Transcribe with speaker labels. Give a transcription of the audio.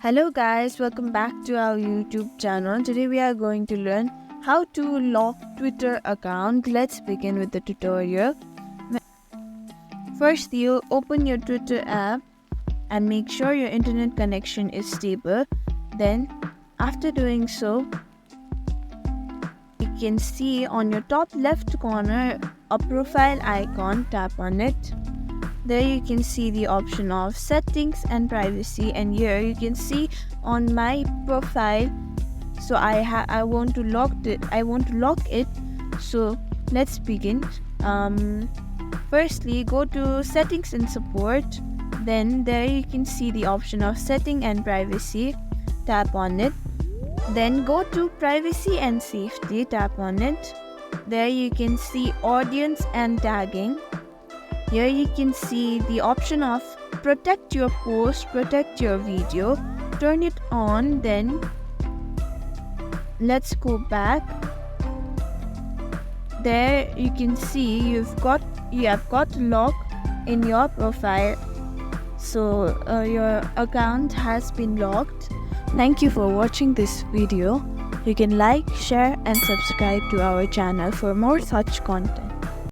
Speaker 1: Hello guys, welcome back to our YouTube channel. Today we are going to learn how to lock Twitter account. Let's begin with the tutorial. First, you open your Twitter app and make sure your internet connection is stable. Then after doing so, you can see on your top left corner a profile icon. Tap on it. There you can see the option of settings and privacy, and here you can see on my profile. So I want to lock it. So let's begin. Firstly, go to settings and support. Then there you can see the option of setting and privacy. Tap on it. Then go to privacy and safety. Tap on it. There you can see audience and tagging. Here you can see the option of protect your post, protect your video. Turn it on. Then let's go back. There you can see you have got lock in your profile. So your account has been locked. Thank you for watching this video. You can like, share and subscribe to our channel for more such content.